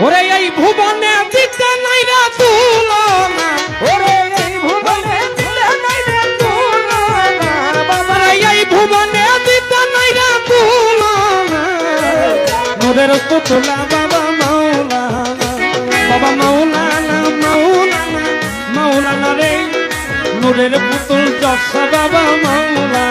ওরে এই ভুবনে দিতে নাইরা তুলনা, ওরে এই ভুবনে দিতে নাইরা তুলনা, বাবা এই ভুবনে দিতে নাইরা তুলনা। নূরের পুতুলা বাবা মাওলানা, বাবা মাওলানা মাওলানা মাওলানা রে, নূরের পুতুল জশা বাবা মাওলানা।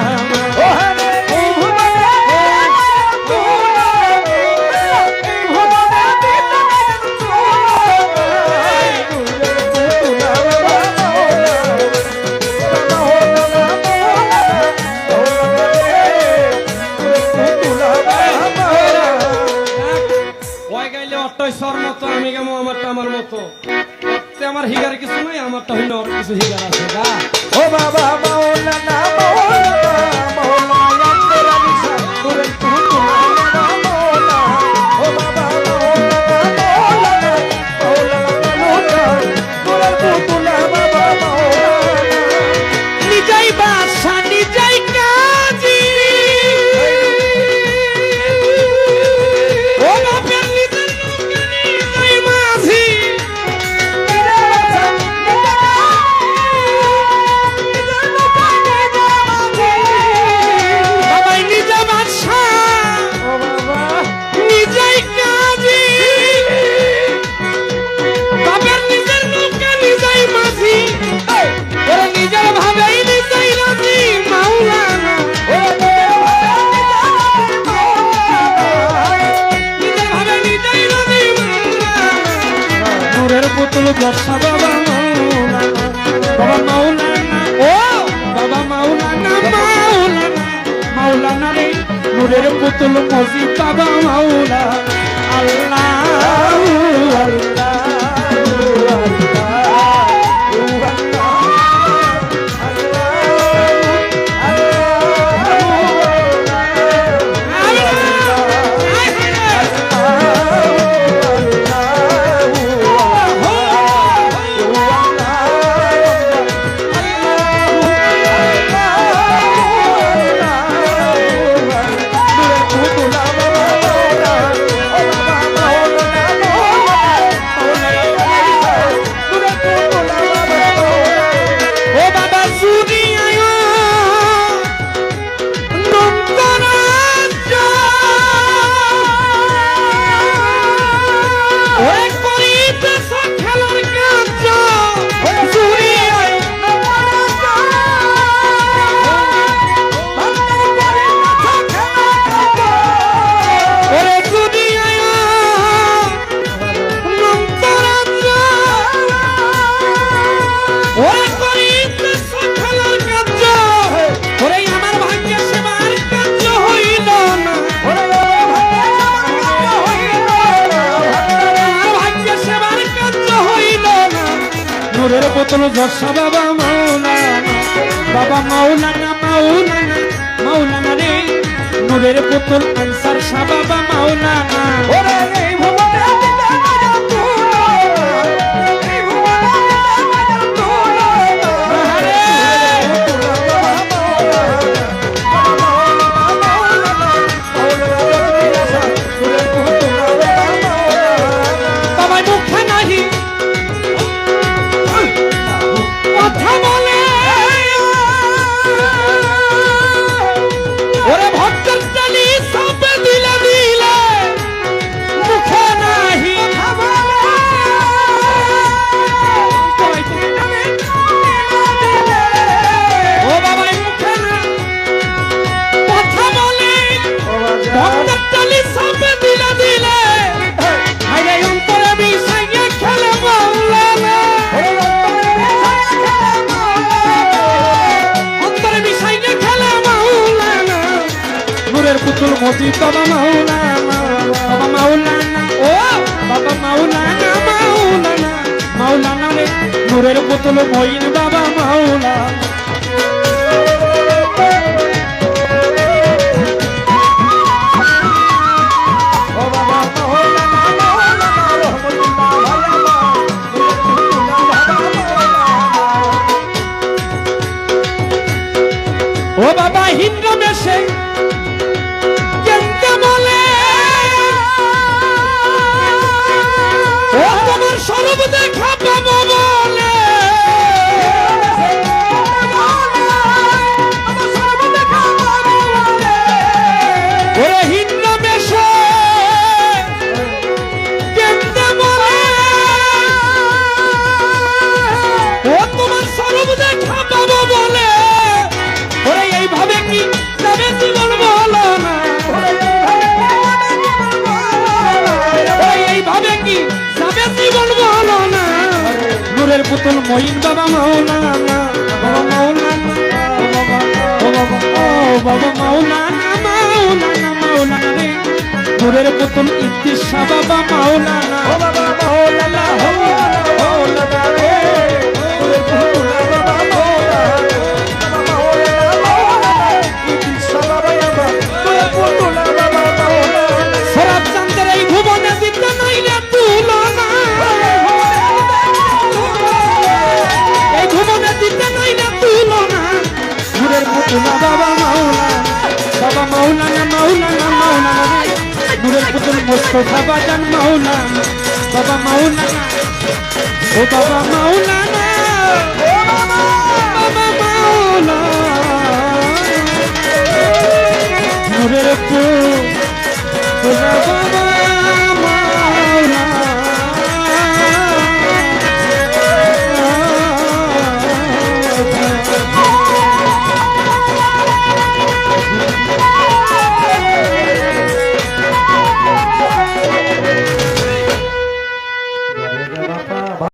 আমি কেমন আমারটা আমার মতো, আমার হিগার কিছু নাই, আমারটা হইলো আর কিছু হিগার আছে গা। ও বাবা মাওলানা মাওলানা মাওলানা তেরা নিশান নূরের পুতুলা বাবা মাওলানা। ও বাবা মাওলানা মাওলানা মাওলানা নূরের পুতুলা বাবা মাওলানা। নিজেই বাদশা নিজেই কাজী, ও বাপের নিজের নিজেই মাঝি, বাবাই নিজে বাদশা ও বাবা নিজেই কাজী, বাপের নিজের নৌকা নিজেই মাঝি, ওরা নিজের ভাবেই নিজেই রাজি মাওলানা। নিজের ভাবে নিজেই রাজি মাওলানা। নূরের পুতুল জশা বাবা মাওলানা, বাবা মাওলানা ও বাবা মাওলানা মাওলানা মাওলানা রে, নূরের পুতুল মজি বাবা মাওলানা। আল্লাহ আল্লাহ নূরের পুতুল জশা বাবা মাওলানা, বাবা মাওলানা মাওলানা মাওলানা রে, নূরের পুতুল আনসার শাহ বাবা মাওলানা। ওরে এই ভুবনে দিতে নাইরা তুলনা, এই ভুবনে দিতে নাইরা তুলনা, আরে পুতুলা বাবা মাওলানা। মাওলানা মাওলানা মাওলানা নিশান নূরের পুতুলা বাবা মাওলানা। বাবা মুখে নাহি কথা বলে, ওরে ভক্তের চালি সব দিলে দিলে, মুখে নাহি ও বাবা মুখে না কথা বলে, ভক্তের চালি সব দিলে দিলে, আরে অন্তরে বিষয়ে খেলে মাওলানা, অন্তরে বিষয়ে খেলে মাওলানা। নূরের পুতুল মজি বাবা মাওলানা, বাবা মাওলানা ও বাবা মাওলানা মাওলানা মাওলানা রে, নূরের পুতুল মঈন বাবা মাওলানা। ও বাবা মাওলানা মাওলানা রহমতুল্লাহ আলাইহি পুতুলা বাবা মাওলানা। ও বাবা হিন্দ মেশে কেন্দ্র বলে, স্বরূপ দেখা পাবো বলে ওরে হিন্দ বেশে কেমনে বলে ও তোমার স্বরূপ দেখা পাবো বলে ওরে এইভাবে কি যাবে জীবন বলো না এইভাবে কি যাবে জীবন বলো না নূরের পুতুল মঈন বাবা মাওলানা বাবা মাওলানা ও বাবা ও বাবা মাওলানা মাওলানা মাওলানা রে নূরের পুতুল ইদ্দিশা বাবা মাওলানা ও বাবা মাওলানা মাওলানা রে নূরের পুতুল বাবা মাওলানা বাবা মাওলানা ইদ্দিশা বাবা নূরের পুতুল বাবা মাওলানা সরাব চাঁদের এই ভুবনে দিতে নাইলে তুলনা এই ভুবনে দিতে নাইলে তুলনা নূরের পুতুল বাবা মাওলানা বাবা মাওলানা মাওলানা মাওলানা রে নূরের পুতুল মুস্তাফা বাজান মাওলানা বাবা মাওলানা ও বাবা মাওলানা বাবা মাওলানা নূরের পুতুল